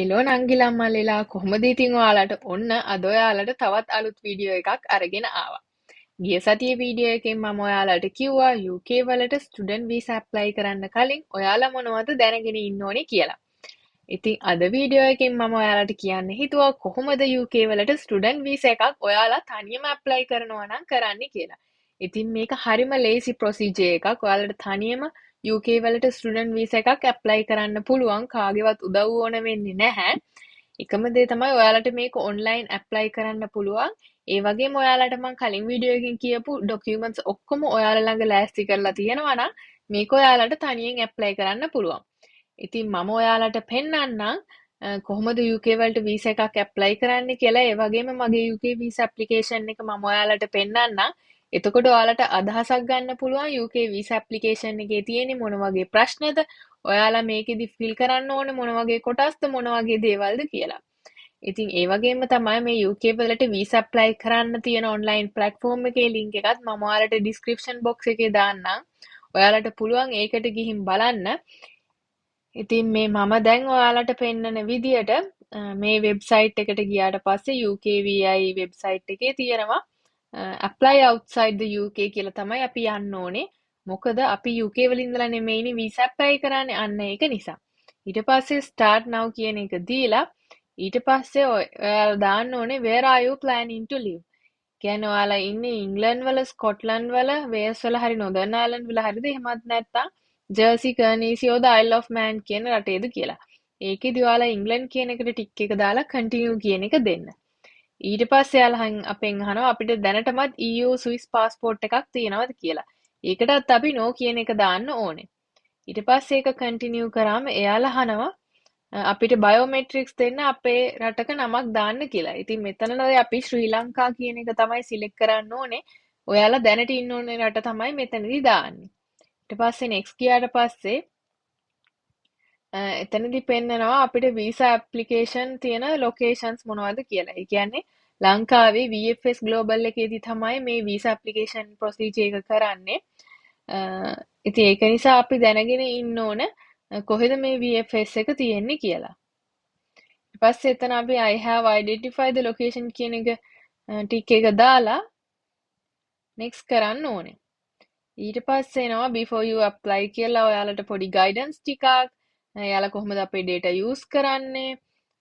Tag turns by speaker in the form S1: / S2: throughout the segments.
S1: Hello නංගිලා මල්ලිලා කොහොමද ඉතින් ඔයාලට ඔන්න අද ඔයාලට තවත් අලුත් වීඩියෝ එකක් අරගෙන ආවා. ගිය සතියේ වීඩියෝ එකෙන් මම ඔයාලට කිව්වා UK වලට ස්ටුඩන්ට් වීසා ඇප්ලයි කරන්න කලින් ඔයාලා මොනවද දැනගෙන ඉන්න ඕනේ කියලා. ඉතින් අද වීඩියෝ එකෙන් මම ඔයාලට කියන්න හිතුවා කොහොමද UK වලට ස්ටුඩන්ට් වීසා එකක් ඔයාලා තනියම ඇප්ලයි කරනවා නම් කරන්න කියලා. ඉතින් මේක හරිම ලේසි ප්‍රොසීජර් එකක්. ඔයාලට තනියම UK වලට ස්ටුඩන්ට් වීසා එකක් ඇප්ලයි කරන්න පුළුවන්. කාගේවත් උදව් ඕන වෙන්නේ නැහැ. එකම දේ තමයි ඔයාලට මේක ඔන්ලයින් ඇප්ලයි කරන්න පුළුවන්. ඒ වගේම ඔයාලට මම කලින් වීඩියෝ එකකින් කියපු ඩොකියුමන්ට්ස් ඔක්කොම ඔයාලා ළඟ ලෑස්ති කරලා තියෙනවා නම් මේක ඔයාලට තනියෙන් ඇප්ලයි කරන්න පුළුවන්. ඉතින් මම ඔයාලට පෙන්වන්නම් කොහොමද UK වලට වීසා එකක් ඇප්ලයි කරන්න කියලා. ඒ වගේම මගේ UK වීසා ඇප්ලිකේෂන් එක මම ඔයාලට පෙන්වන්නම්. එතකොට ඔයාලට අදහසක් ගන්න පුළුවන් UK වීසා ඇප්ලිකේෂන් එකේ තියෙන්නේ මොන වගේ ප්‍රශ්නද, ඔයාලා මේකෙදි ෆිල් කරන්න ඕනේ මොන වගේ කොටස්ද, මොන වගේ දේවල්ද කියලා. ඉතින් ඒ වගේම තමයි මේ UK වලට වීසා ඇප්ලයි කරන්න තියෙන ඔන්ලයින් ප්ලැට්ෆෝම් එකේ ලින්ක් එකත් මම ඔයාලට ඩිස්ක්‍රිප්ෂන් බොක්ස් එකේ දාන්නම්. ඔයාලට පුළුවන් ඒකට ගිහින් බලන්න. ඉතින් මේ මම දැන් ඔයාලට පෙන්නන විදියට මේ වෙබ්සයිට් එකට ගියාට පස්සේ UKVI වෙබ්සයිට් එකේ තියෙනවා apply outside the UK කියලා තමයි අපි යන්න ඕනේ. මොකද අපි UK වල ඉඳලා නෙමෙයිනේ වීසා ඇප්ලයි කරන්නේ, අන්න ඒක නිසා. ඊට පස්සේ start now කියන එක දීලා ඊට පස්සේ ඔයාලා දාන්න ඕනේ where are you planning to live. කියන්නේ ඔයාලා ඉන්නේ ඉංග්ලන්ඩ් වල, ස්කොට්ලන්ඩ් වල, වේල්ස් වල හරි නොදර්න් අයිලන්ඩ් වල හරිද, එහෙමත් නැත්නම් ජර්සි, කර්නීසියෝද, අයිල් ඔෆ් මෑන් කියන රටේද කියලා. ඒකෙදි ඔයාලා ඉංග්ලන්ඩ් කියන එකට ටික් එක දාලා continue කියන එක දෙන්න. ඊට පස්සේ එයාලා අපෙන් අහනවා අපිට දැනටමත් EU ස්විස් පාස්පෝර්ට් එකක් තියෙනවද කියලා. ඒකටත් අපි no කියන එක දාන්න ඕනේ. ඊට පස්සේ ඒක continue කරාම එයාලා අහනවා අපිට බයෝමෙට්‍රික්ස් දෙන්න අපේ රටක නමක් දාන්න කියලා. ඉතින් මෙතනදී අපි ශ්‍රී ලංකා කියන එක තමයි සිලෙක්ට් කරන්න ඕනේ. ඔයාලා දැනට ඉන්න ඕනේ රට තමයි මෙතනදී දාන්නේ. ඊට පස්සේ next ගියාට පස්සේ එතනදී පෙන්නනවා අපිට වීසා ඇප්ලිකේෂන් තියෙන ලොකේෂන්ස් මොනවද කියලා. ඒ කියන්නේ ලංකාවේ VFS Global එකේදී තමයි මේ වීසා ඇප්ලිකේෂන් ප්‍රොසීජර් එක කරන්නේ. ඉතින් ඒක නිසා අපි දැනගෙන ඉන්න ඕන කොහෙද මේ VFS එක තියෙන්නේ කියලා. ඊට පස්සේ එතන අපි I have identified the location කියන එක ටික් එක දාලා next කරන්න ඕනේ. ඊට පස්සේ එනවා before you apply කියලා ඔයාලට පොඩි guidance ටිකක්. එයාලා කොහොමද අපේ data use කරන්නේ.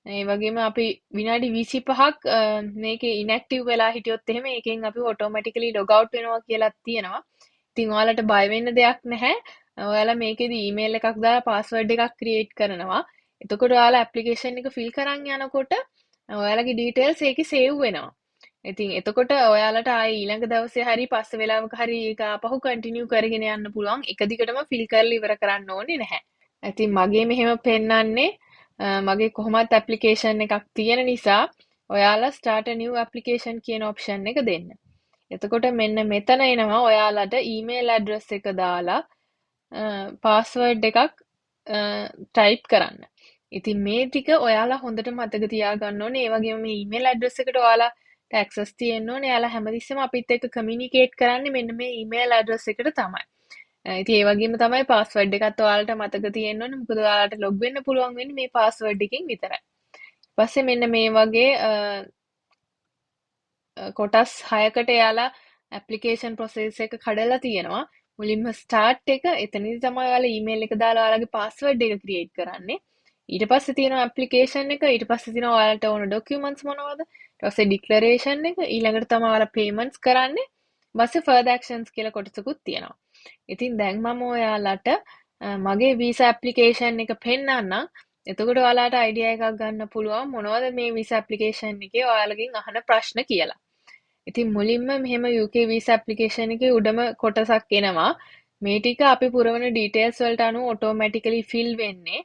S1: ඒ වගේම අපි විනාඩි 25ක් මේකේ inactive වෙලා හිටියොත් එහෙම ඒකෙන් අපි automatically log out වෙනවා කියලා තියෙනවා. ඉතින් ඔයාලට බය වෙන්න දෙයක් නැහැ. ඔයාලා මේකෙදි email එකක් දාලා password එකක් create කරනවා. එතකොට ඔයාලා application එක fill කරන් යනකොට ඔයාලගේ details ඒකේ save වෙනවා. ඉතින් එතකොට ඔයාලට ආයේ ඊළඟ දවසේ හරි පස්සේ වෙලාවක හරි ඒක ආපහු කන්ටිනියු කරගෙන යන්න පුළුවන්. එක දිගටම ෆිල් කරලා ඉවර කරන්න ඕනේ නැහැ. ඉතින් මගේ මෙහෙම පෙන්වන්නේ මගේ කොහොමත් ඇප්ලිකේෂන් එකක් තියෙන නිසා ඔයාලා start a new application කියන option එක දෙන්න. එතකොට මෙන්න මෙතන එනවා ඔයාලට email address එක දාලා password එකක් type කරන්න. ඉතින් මේ ටික ඔයාලා හොඳට මතක තියාගන්න ඕනේ. ඒ වගේම මේ email address එකට ඔයාලා access තියෙන්න ඕනේ. එයාලා හැමතිස්සෙම අපිත් එක්ක communicate කරන්නේ මෙන්න මේ email address එකට තමයි. ඉතින් ඒ වගේම තමයි password එකත් ඔයාලට මතක තියෙන්න ඕනේ. මොකද ඔයාලට log වෙන්න පුළුවන් වෙන්නේ මේ password එකෙන් විතරයි. ඊපස්සේ මෙන්න මේ වගේ කොටස් 6කට එයාලා application process එක කඩලා තියෙනවා. මුලින්ම start එක, එතනදී තමයි ඔයාලා email එක දාලා ඔයාලගේ password එක create කරන්නේ. ඊට පස්සේ තියෙනවා application එක, ඊට පස්සේ තියෙනවා ඔයාලට ඕන documents මොනවද, ඊට පස්සේ declaration එක, ඊළඟට තමයි ඔයාලා payments කරන්නේ. ඊපස්සේ further actions කියලා කොටසකුත් තියෙනවා. ඉතින් දැන් මම ඔයාලට මගේ visa application එක පෙන්නන්නම්. එතකොට ඔයාලට idea එකක් ගන්න පුළුවන් මොනවද මේ visa application එකේ ඔයාලගෙන් අහන ප්‍රශ්න කියලා. ඉතින් මුලින්ම මෙහෙම UK visa application එකේ උඩම කොටසක් එනවා. මේ ටික අපි පුරවන details වලට අනුව automatically fill වෙන්නේ.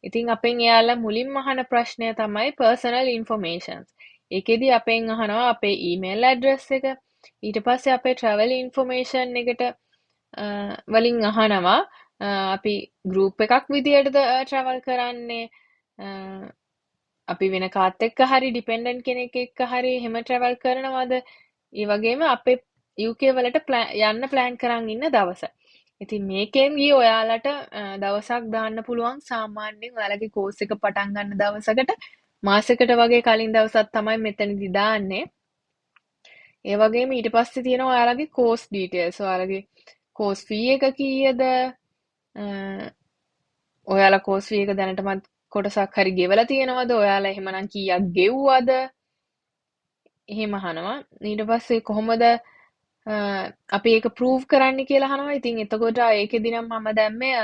S1: ඉතින් අපෙන් එයාලා මුලින්ම අහන ප්‍රශ්නය තමයි personal informations. ඒකෙදි අපෙන් අහනවා අපේ email address එක, ඊට පස්සේ අපේ travel information එකට වලින් අහනවා අපි group එකක් විදියටද travel කරන්නේ, අපි වෙන කාත් එක්ක හරි dependent කෙනෙක් එක්ක හරි එහෙම travel කරනවද, ඒ වගේම අපේ UK වලට යන්න plan කරන් ඉන්න දවස. ඉතින් මේකෙන් ගිය ඔයාලට දවසක් දාන්න පුළුවන් සාමාන්‍යයෙන් ඔයාලගේ කෝස් එක පටන් ගන්න දවසකට මාසෙකට වගේ කලින් දවසක් තමයි මෙතනදි දාන්නේ. ඒ වගේම ඊට පස්සේ තියෙනවා ඔයාලගේ කෝස් ඩීටේල්ස්. ඔයාලගේ කෝස් ෆී එක කීයද? ඔයාලා කෝස් ෆී එක දැනටමත් කොටසක් හරි ගෙවලා තියෙනවද? ඔයාලා එහෙමනම් කීයක් ගෙව්වද? එහෙම අහනවා. ඊට පස්සේ කොහොමද අපි ඒක ප්‍රූව් කරන්න කියලා අහනවා. ඉතින් එතකොට ඒකෙදි නම් මම දැම්මේ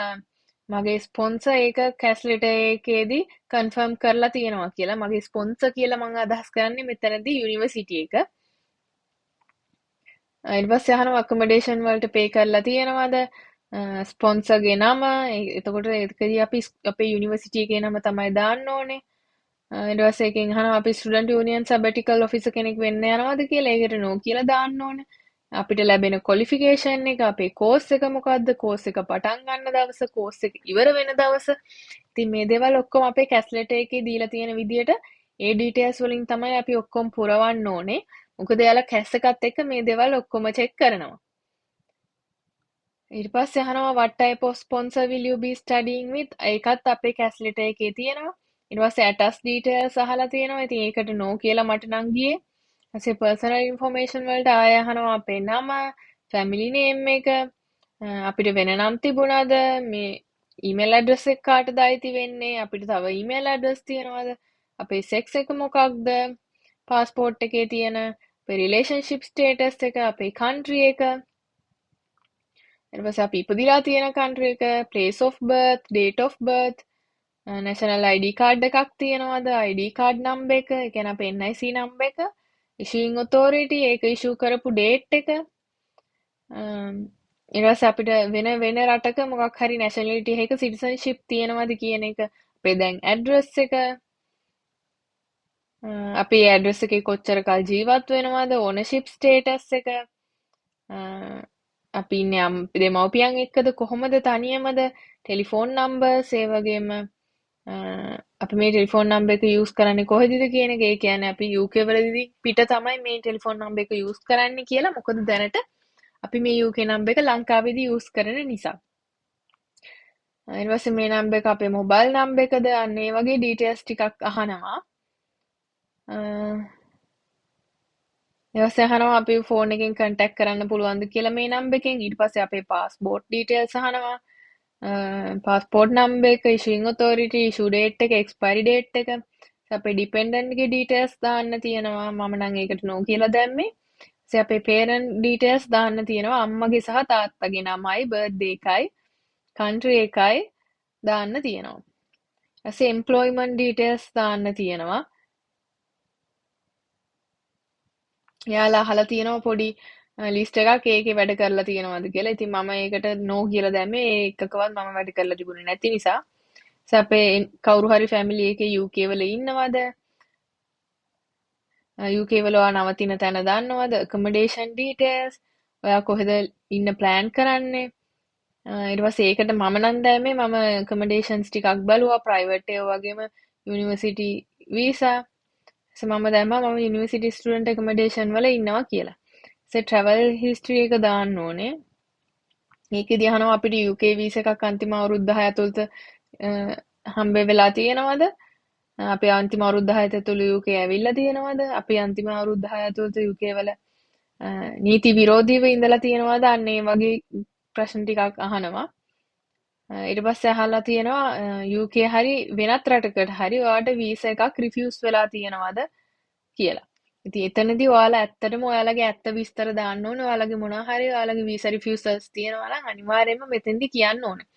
S1: මගේ ස්පොන්සර් ඒක කැස්ලෙටර් එකේදී කන්ෆර්ම් කරලා තියෙනවා කියලා. මගේ ස්පොන්සර් කියලා මම අදහස් කරන්නේ මෙතනදී යුනිවර්සිටි එක. ඊට පස්සේ අහනවා අකොමඩේෂන් වලට පේ කරලා තියෙනවද? ස්පොන්සර්ගේ නම. එතකොට ඒකදී අපි අපේ යුනිවර්සිටි එකේ නම තමයි දාන්න ඕනේ. ඊට පස්සේ එකෙන් අහනවා අපි ස්ටුඩන්ට් යූනියන් සබැටිකල් ඔෆිසර් කෙනෙක් වෙන්න යනවද කියලා. ඒකට නෝ කියලා දාන්න ඕනේ. අපිට ලැබෙන ක්වොලිෆිකේෂන් එක, අපේ කෝස් එක මොකද්ද, කෝස් එක පටන් ගන්න දවස, කෝස් එක ඉවර වෙන දවස. ඉතින් මේ දේවල් ඔක්කොම අපේ කැස්ලෙටර් එකේ දීලා තියෙන විදියට ඒ ඩීටේල්ස් වලින් තමයි අපි ඔක්කොම පුරවන්න ඕනේ. මොකද එයාලා කැස් එකත් එක්ක මේ දේවල් ඔක්කොම චෙක් කරනවා. ඊට පස්සේ අහනවා what type of sponsor will you be studying with? ඒකත් අපේ කැස්ලෙටර් එකේ තියෙනවා. ඊට පස්සේ attach details අහලා තියෙනවා. ඉතින් ඒකට no කියලා මට නම් ගියේ. ඊපස්සේ personal information වලට ආය අහනවා අපේ නම, family name එක, අපිට වෙන නම් තිබුණාද, මේ email address එක කාටද අයිති වෙන්නේ, අපිට තව email address තියනවද, අපේ sex එක මොකක්ද, passport එකේ තියෙන අපේ relationship status එක, අපේ country එක, ඊට පස්සේ අපි ඉපදිලා තියෙන country එක, place of birth, date of birth, national ID card එකක් තියෙනවද, ID card number එක, ඒ කියන්නේ අපේ NIC number එක, issuing authority ඒක issue කරපු date එක, ඊට පස්සේ අපිට වෙන රටක මොකක් හරි nationality එකක citizenship තියෙනවද කියන එක, අපේ දැන් address එක, අපි ඒ address එකේ කොච්චර කල් ජීවත් වෙනවද, ownership status එක, අපි ඉන්නේ දෙමව්පියන් එක්කද කොහොමද තනියමද, ටෙලිෆෝන් නම්බර්ස්, ඒ වගේම අපි මේ ටෙලිෆෝන් නම්බර් එක යූස් කරන්නේ කොහෙදද කියන එක. ඒ කියන්නේ අපි UK වලදී පිට තමයි මේ ටෙලිෆෝන් නම්බර් එක යූස් කරන්නේ කියලා. මොකද දැනට අපි මේ UK නම්බර් එක ලංකාවේදී යූස් කරන නිසා. ඊට පස්සේ මේ නම්බර් එක අපේ මොබයිල් නම්බර් එකද, අන්න ඒ වගේ ඩීටේල්ස් ටිකක් අහනවා. ඊට පස්සේ අහනවා අපි ෆෝන් එකෙන් කන්ටැක්ට් කරන්න පුළුවන්ද කියලා මේ නම්බර් එකෙන්. ඊට පස්සේ අපේ පාස්පෝර්ට් ඩීටේල්ස් අහනවා. පාස්පෝර්ට් නම්බර් එක, ඉෂුවිං ඔතොරිටි, ඉෂු ඩේට් එක, එක්ස්පයරි ඩේට් එක, අපේ ඩිපෙන්ඩන්ට් ගේ ඩීටේල්ස් දාන්න තියෙනවා. මම නම් ඒකට නෝ කියලා දැම්මේ. ඊට අපේ පේරන්ට් ඩීටේල්ස් දාන්න තියෙනවා. අම්මගේ සහ තාත්තගේ නමයි, බර්ත්ඩේ එකයි, කන්ට්‍රි එකයි දාන්න තියෙනවා. ඊට එම්ප්ලොයිමන්ට් ඩීටේල්ස් දාන්න තියෙනවා. එයාලා අහලා තියෙනවා පොඩි ලිස්ට් එකක් ඒකේ වැඩ කරලා තියෙනවද කියලා. ඉතින් මම ඒකට නෝ කියලා දැම්මේ. ඒ එකකවත් මම වැඩ කරලා තිබුණේ නැති නිසා. අපේ කවුරු හරි ෆැමිලි එකේ UK වල ඉන්නවද? UK වල ඔයා නවතින තැන දන්නවද? accommodation details, ඔයා කොහෙද ඉන්න ප්ලෑන් කරන්නේ? ඊට පස්සේ ඒකට මම නම් දැම්මේ මම accommodations ටිකක් බලුවා, private ඒවා වගේම university visa. මම දැම්මා මම යුනිවර්සිටි ස්ටුඩන්ට් accommodation වල ඉන්නවා කියලා. travel history එක දාන්න ඕනේ. මේකෙදි අහනවා අපිට UK visa එකක් අන්තිම අවුරුදු 10 ඇතුළත හම්බ වෙලා තියෙනවද? අපි අන්තිම අවුරුදු 10 ඇතුළත UK ඇවිල්ලා තියෙනවද? අපි අන්තිම අවුරුදු 10 ඇතුළත UK වල නීති විරෝධීව ඉඳලා තියෙනවද? අන්න ඒ වගේ ප්‍රශ්න ටිකක් අහනවා. ඊට පස්සේ අහලා තියෙනවා UK හරි වෙනත් රටකට හරි ඔයාලට වීසා එකක් රිෆියුස් වෙලා තියෙනවද කියලා. ඉතින් එතනදී ඔයාලා ඇත්තටම ඔයාලගේ ඇත්ත විස්තර දාන්න ඕනේ. ඔයාලගේ මොනවා හරි ඔයාලගේ වීසා රිෆියුසල්ස් තියෙනවා නම් අනිවාර්යයෙන්ම මෙතෙන්දී කියන්න ඕනේ.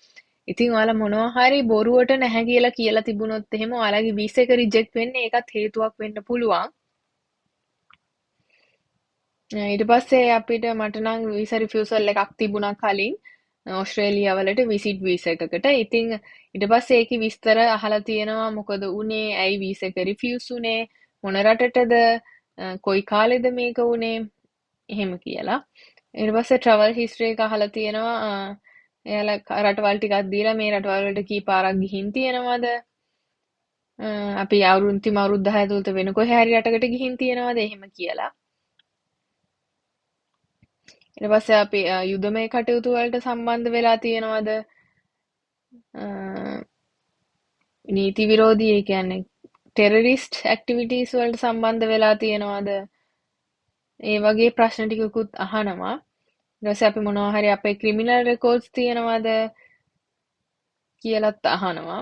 S1: ඉතින් ඔයාලා මොනවා හරි බොරුවට නැහැ කියලා තිබුණොත් එහෙම ඔයාලගේ වීසා එක රිජෙක්ට් වෙන්නේ ඒකත් හේතුවක් වෙන්න පුළුවන්. ඊට පස්සේ අපිට මට නම් වීසා රිෆියුසල් එකක් තිබුණා කලින් ඕස්ට්‍රේලියා වලට විසිට් වීසා එකකට. ඉතින් ඊට පස්සේ ඒකේ විස්තර අහලා තියෙනවා මොකද උනේ, ඇයි වීසා එක රිෆියුස් උනේ, මොන රටටද, කොයි කාලෙද මේක උනේ, එහෙම කියලා. ඊට පස්සේ travel history එක අහලා තියෙනවා එයාලා රටවල් ටිකක් දීලා මේ රටවල් වලට කී පාරක් ගිහින් තියෙනවද, අපි අන්තිම අවුරුදු 10 ඇතුළත වෙන කොහේ හරි රටකට ගිහින් තියෙනවද එහෙම කියලා. ඊට පස්සේ අපි යුදමය කටයුතු වලට සම්බන්ධ වෙලා තියෙනවද? නීති විරෝධී ඒ කියන්නේ ටෙරරිස්ට් ඇක්ටිවිටීස් වලට සම්බන්ධ වෙලා තියෙනවද? ඒ වගේ ප්‍රශ්න ටිකකුත් අහනවා. ඊට පස්සේ අපි මොනවා හරි අපේ ක්‍රිමිනල් රෙකෝඩ්ස් තියෙනවද කියලාත් අහනවා.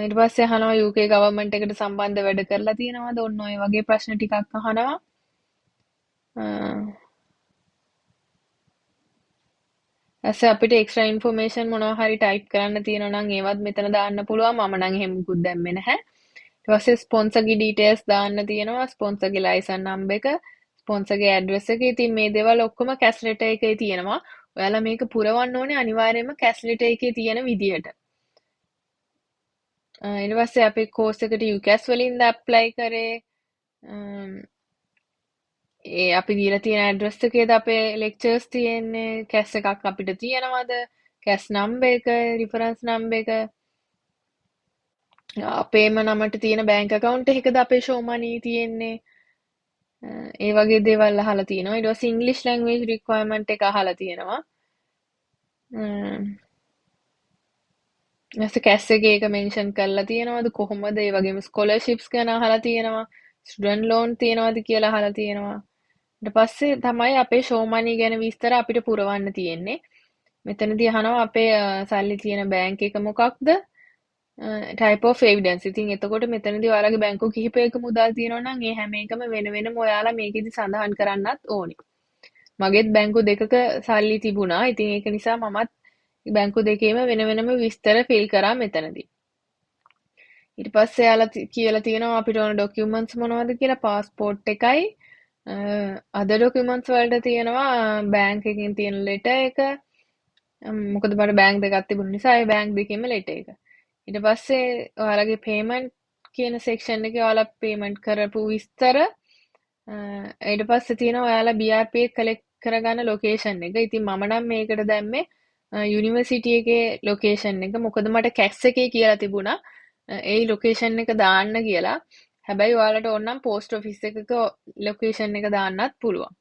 S1: ඊට පස්සේ අහනවා UK ගවර්න්මන්ට් එකට සම්බන්ධ වැඩ කරලා තියෙනවද? ඔන්න ඔය වගේ ප්‍රශ්න ටිකක් අහනවා. ඇස්සේ අපිට එක්ස්ට්‍රා ඉන්ෆෝමේෂන් මොනවා හරි ටයිප් කරන්න තියෙනවා නම් ඒවත් මෙතන දාන්න පුළුවන්. මම නම් එහෙම මුකුත් දැම්මේ නැහැ. ඊට පස්සේ ස්පොන්සර්ගේ ඩීටේල්ස් දාන්න තියෙනවා. ස්පොන්සර්ගේ ලයිසන් නම්බර් එක, ස්පොන්සර්ගේ ඇඩ්‍රස් එක. ඉතින් මේ දේවල් ඔක්කොම කැස් ලෙටර් එකේ තියෙනවා. ඔයාලා මේක පුරවන්න ඕනේ අනිවාර්යයෙන්ම කැස් ලෙටර් එකේ තියෙන විදියට. ඊට පස්සේ අපි කෝස් එකට UCAS වලින්ද ඇප්ලයි කරේ. ඒ අපි දීලා තියෙන ඇඩ්‍රස් එකේද අපේ ලෙක්චර්ස් තියෙන්නේ, කැස් එකක් අපිට තියෙනවද, කැස් නම්බර් එක, රිෆරන්ස් නම්බර් එක, අපේම නමට තියෙන බැංක් account එකකද අපේ show money තියෙන්නේ. ඒ වගේ දේවල් අහලා තියෙනවා. ඊට පස්සේ English language requirement එක අහලා තියෙනවා. ඊට කැස් එකේ එක මෙන්ෂන් කරලා තියෙනවද කොහොමද? ඒ වගේම ස්කෝලර්ෂිප්ස් ගැන අහලා තියෙනවා. ස්ටුඩන්ට් ලෝන් තියෙනවද කියලා අහලා තියෙනවා. ඊට පස්සේ තමයි අපේ show money ගැන විස්තර අපිට පුරවන්න තියෙන්නේ. මෙතනදී අහනවා අපේ සල්ලි තියෙන බැංක් එක මොකක්ද? type of evidence. ඉතින් එතකොට මෙතනදී ඔයාලගේ බැංකු කිහිපයක මුදල් තියෙනවා නම් ඒ හැම එකම වෙන වෙනම ඔයාලා මේකෙදි සඳහන් කරන්නත් ඕනේ. මගෙත් බැංකු දෙකක සල්ලි තිබුණා. ඉතින් ඒක නිසා මමත් බැංකු දෙකේම වෙන වෙනම විස්තර ෆිල් කරා මෙතනදී. ඊට පස්සේ යාලා කියලා තියෙනවා අපිට ඕන ඩොකියුමන්ට්ස් මොනවද කියලා. පාස්පෝර්ට් එකයි අද ඩොකියුමන්ට්ස් වලට තියෙනවා බැංක් එකකින් තියෙන ලෙටර් එක. මොකද මට බැංක් දෙකක් තිබුණ නිසා ඒ බැංක් දෙකේම ලෙටර් එක. ඊට පස්සේ ඔයාලගේ පේමන්ට් කියන සෙක්ෂන් එකේ ඔයාලා පේමන්ට් කරපු විස්තර. ඊට පස්සේ තියෙනවා ඔයාලා BRP කලෙක්ට් කරගන්න ලොකේෂන් එක. ඉතින් මම නම් මේකට දැම්මේ යුනිවර්සිටි එකේ ලොකේෂන් එක. මොකද මට කැක්ස් එකේ කියලා තිබුණා ඒ ලොකේෂන් එක දාන්න කියලා. හැබැයි ඔයාලට ඕන නම් පෝස්ට් ඔෆිස් එකක ලොකේෂන් එක දාන්නත් පුළුවන්.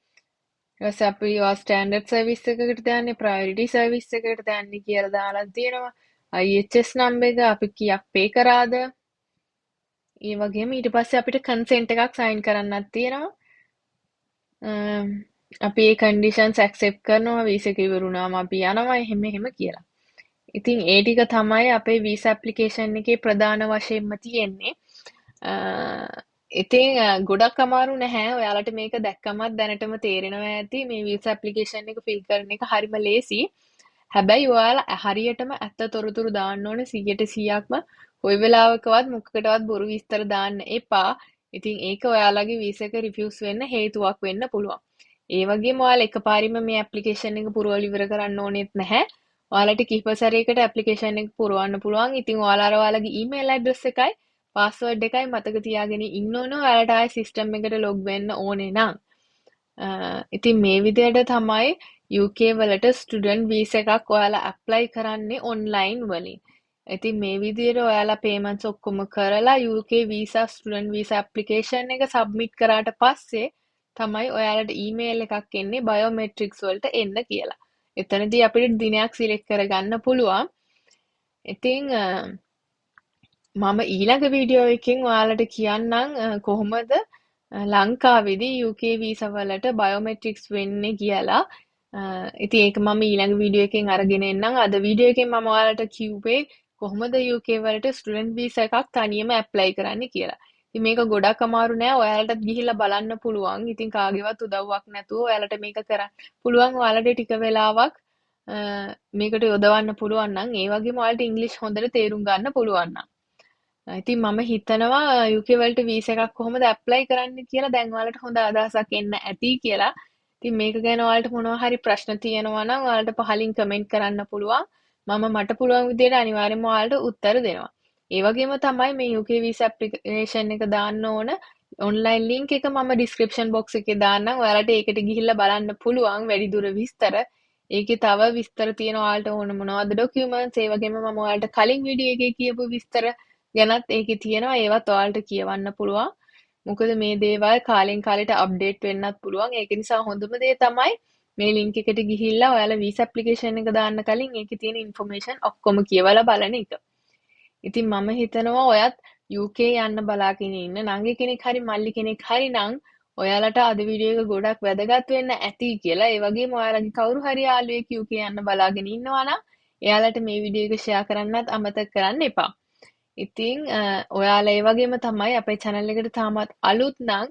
S1: ඊට පස්සේ අපි ඔයා ස්ටෑන්ඩඩ් සර්විස් එකකට දාන්නේ, ප්‍රයොරිටි සර්විස් එකකට දාන්නේ කියලා දාලා තියෙනවා. IHS නම්බර් එක අපි කීයක් පේ කරාද? ඒ වගේම ඊට පස්සේ අපිට කන්සෙන්ට් එකක් සයින් කරන්නත් තියෙනවා. අපි ඒ කන්ඩිෂන්ස් ඇක්සෙප්ට් කරනවා, වීසා එක ඉවරුනාම අපි යනවා එහෙම එහෙම කියලා. ඉතින් ඒ ටික තමයි අපේ වීසා ඇප්ලිකේෂන් එකේ ප්‍රධාන වශයෙන්ම තියෙන්නේ. ඉතින් ගොඩක් අමාරු නැහැ. ඔයාලට මේක දැක්කමත් දැනටම තේරෙනවා ඇති මේ වීසා ඇප්ලිකේෂන් එක ෆිල් කරන එක හරිම ලේසි. හැබැයි ඔයාලා හරියටම ඇත්ත තොරතුරු දාන්න ඕනේ 100%ක්ම. කොයි වෙලාවකවත් මොකකටවත් බොරු විස්තර දාන්න එපා. ඉතින් ඒක ඔයාලගේ වීසා එක රිෆියුස් වෙන්න හේතුවක් වෙන්න පුළුවන්. ඒ වගේම ඔයාලා එකපාරින්ම මේ ඇප්ලිකේෂන් එක පුරවලා ඉවර කරන්න ඕනෙත් නැහැ. ඔයාලට කිහිප සැරයකට ඇප්ලිකේෂන් එක පුරවන්න පුළුවන්. ඉතින් ඔයාලා ඔයාලගේ ඊමේල් ඇඩ්‍රස් එකයි පාස්වර්ඩ් එකයි මතක තියාගෙන ඉන්න ඕනේ. ඔයාලට ආයේ සිස්ටම් එකට ලොග් වෙන්න ඕනේ නම්. ඉතින් මේ විදිහට තමයි UK වලට ස්ටුඩන්ට් වීසා එකක් ඔයාලා ඇප්ලයි කරන්නේ ඔන්ලයින් වලින්. ඉතින් මේ විදිහට ඔයාලා පේමන්ට්ස් ඔක්කොම කරලා UK visa student visa application එක සබ්මිට් කරාට පස්සේ තමයි ඔයාලට ඊමේල් එකක් එන්නේ බයෝමෙට්‍රික්ස් වලට එන්න කියලා. එතනදී අපිට දිනයක් සිලෙක්ට් කරගන්න පුළුවන්. ඉතින් මම ඊළඟ වීඩියෝ එකකින් ඔයාලට කියන්නම් කොහොමද ලංකාවේදී UK වීසා වලට බයෝමෙට්‍රික්ස් වෙන්නේ කියලා. ඉතින් ඒක මම ඊළඟ වීඩියෝ එකෙන් අරගෙන එන්නම්. අද වීඩියෝ එකෙන් මම ඔයාලට කිව්වේ කොහොමද UK වලට ස්ටුඩන්ට් වීසා එකක් තනියම ඇප්ලයි කරන්න කියලා. ඉතින් මේක ගොඩක් අමාරු නෑ. ඔයාලටත් ගිහිල්ලා බලන්න පුළුවන්. ඉතින් කාගේවත් උදව්වක් නැතුව ඔයාලට මේක කරන්න පුළුවන්. ඔයාලට ටික වෙලාවක් මේකට යොදවන්න පුළුවන් නම් ඒ වගේම ඔයාලට ඉංග්‍රීසි හොඳට තේරුම් ගන්න පුළුවන් නම්. ඉතින් මම හිතනවා UK වලට වීසා එකක් කොහොමද ඇප්ලයි කරන්න කියලා දැන් ඔයාලට හොඳ අදහසක් එන්න ඇති කියලා. ඉතින් මේක ගැන ඔයාලට මොනවා හරි ප්‍රශ්න තියෙනවා නම් ඔයාලට පහලින් කමෙන්ට් කරන්න පුළුවන්. මම මට පුළුවන් විදිහට අනිවාර්යයෙන්ම ඔයාලට උත්තර දෙනවා. ඒ වගේම තමයි මේ UK වීසා ඇප්ලිකේෂන් එක දාන්න ඕන ඔන්ලයින් ලින්ක් එක මම ඩිස්ක්‍රිප්ෂන් බොක්ස් එකේ දාන්නම්. ඔයාලට ඒකට ගිහිල්ලා බලන්න පුළුවන් වැඩිදුර විස්තර. ඒකේ තව විස්තර තියෙනවා ඔයාලට ඕන මොනවද ඩොකියුමන්ට්ස් ඒ වගේම මම ඔයාලට කලින් වීඩියෝ එකේ කියපු විස්තර ගැනත් ඒකේ තියෙනවා. ඒවත් ඔයාලට කියවන්න පුළුවන්. මොකද මේ දේවල් කාලෙන් කාලෙට අප්ඩේට් වෙන්නත් පුළුවන්. ඒක නිසා හොඳම දේ තමයි මේ ලින්ක් එකට ගිහිල්ලා ඔයාලා වීසා ඇප්ලිකේෂන් එක දාන්න කලින් ඒකේ තියෙන ඉන්ෆර්මේෂන් ඔක්කොම කියවලා බලන එක. ඉතින් මම හිතනවා ඔයත් UK යන්න බලාගෙන ඉන්න නංගි කෙනෙක් හරි මල්ලි කෙනෙක් හරි නම් ඔයාලට අද වීඩියෝ එක ගොඩක් වැදගත් වෙන්න ඇති කියලා. ඒ වගේම ඔයාලගේ කවුරු හරි යාළුවෙක් UK යන්න බලාගෙන ඉන්නවා නම් එයාලට මේ වීඩියෝ එක ෂෙයා කරන්නත් අමතක කරන්න එපා. ඉතින් ඔයාලා ඒ වගේම තමයි අපේ channel එකට තාමත් අලුත් නම්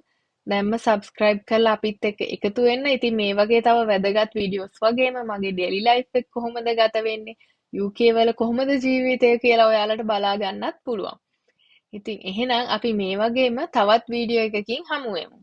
S1: දැන්ම subscribe කරලා අපිත් එක්ක එකතු වෙන්න. ඉතින් මේ වගේ තව වැදගත් වීඩියෝස් වගේම මගේ daily life එක කොහොමද ගත වෙන්නේ UK වල කොහොමද ජීවිතය කියලා ඔයාලට බලා ගන්නත් පුළුවන්. ඉතින් එහෙනම් අපි මේ වගේම තවත් වීඩියෝ එකකින් හමු වෙමු.